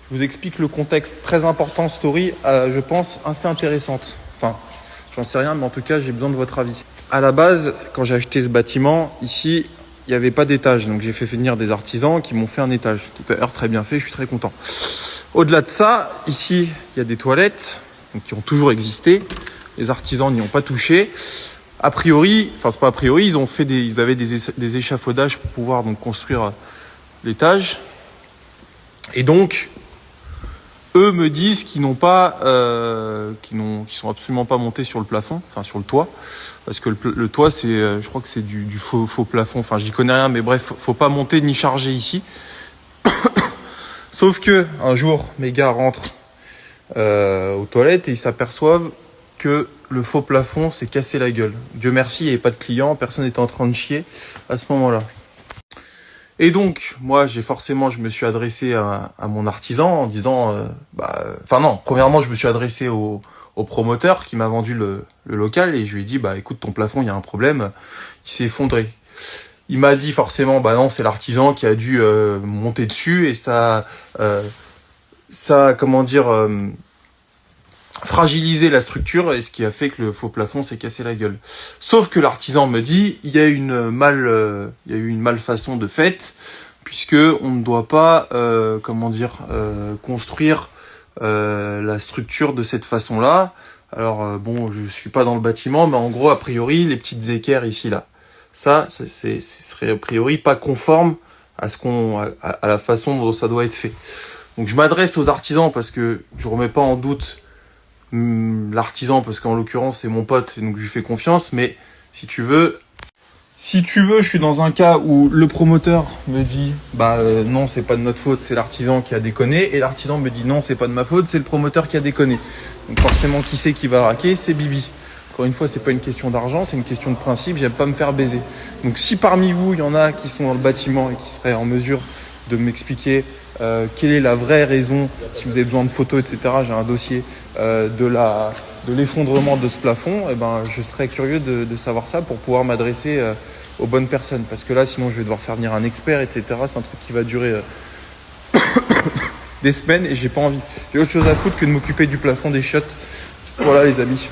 Je vous explique le contexte très important, story, je pense, assez intéressante. Enfin, j'en sais rien, mais en tout cas, j'ai besoin de votre avis. À la base, quand j'ai acheté ce bâtiment, ici, il n'y avait pas d'étage. Donc, j'ai fait venir des artisans qui m'ont fait un étage. Qui est d'ailleurs très bien fait, je suis très content. Au-delà de ça, ici, il y a des toilettes donc, qui ont toujours existé. Les artisans n'y ont pas touché. A priori, enfin, c'est pas a priori, ils avaient des échafaudages pour pouvoir donc construire l'étage. Et donc, eux me disent qu'ils n'ont pas, qu'ils sont absolument pas montés sur le plafond, enfin sur le toit, parce que le toit c'est, je crois que c'est du faux plafond. Enfin, j'y connais rien, mais bref, faut pas monter ni charger ici. Sauf que un jour, mes gars rentrent aux toilettes et ils s'aperçoivent que le faux plafond s'est cassé la gueule. Dieu merci, il n'y avait pas de clients, personne n'était en train de chier à ce moment-là. Et donc, moi, je me suis adressé à mon artisan en disant, premièrement, je me suis adressé au promoteur qui m'a vendu le local et je lui ai dit, écoute, ton plafond, il y a un problème, il s'est effondré. Il m'a dit forcément, non, c'est l'artisan qui a dû monter dessus et ça, fragiliser la structure et ce qui a fait que le faux plafond s'est cassé la gueule. Sauf que l'artisan me dit il y a eu une malfaçon de fait puisque on ne doit pas construire la structure de cette façon-là. Alors je suis pas dans le bâtiment, mais en gros a priori les petites équerres ici là, ce serait a priori pas conforme à à la façon dont ça doit être fait. Donc je m'adresse aux artisans parce que je remets pas en doute l'artisan parce qu'en l'occurrence c'est mon pote et donc je lui fais confiance, mais si tu veux je suis dans un cas où le promoteur me dit non, c'est pas de notre faute, c'est l'artisan qui a déconné, et l'artisan me dit non, c'est pas de ma faute, c'est le promoteur qui a déconné. Donc forcément qui c'est qui va raquer? C'est Bibi. Encore une fois, c'est pas une question d'argent, c'est une question de principe, j'aime pas me faire baiser. Donc si parmi vous il y en a qui sont dans le bâtiment et qui seraient en mesure de m'expliquer quelle est la vraie raison, si vous avez besoin de photos, etc. J'ai un dossier de l'effondrement de ce plafond. Je serais curieux de savoir ça pour pouvoir m'adresser aux bonnes personnes. Parce que là, sinon, je vais devoir faire venir un expert, etc. C'est un truc qui va durer des semaines et j'ai pas envie. J'ai autre chose à foutre que de m'occuper du plafond des chiottes. Voilà, les amis.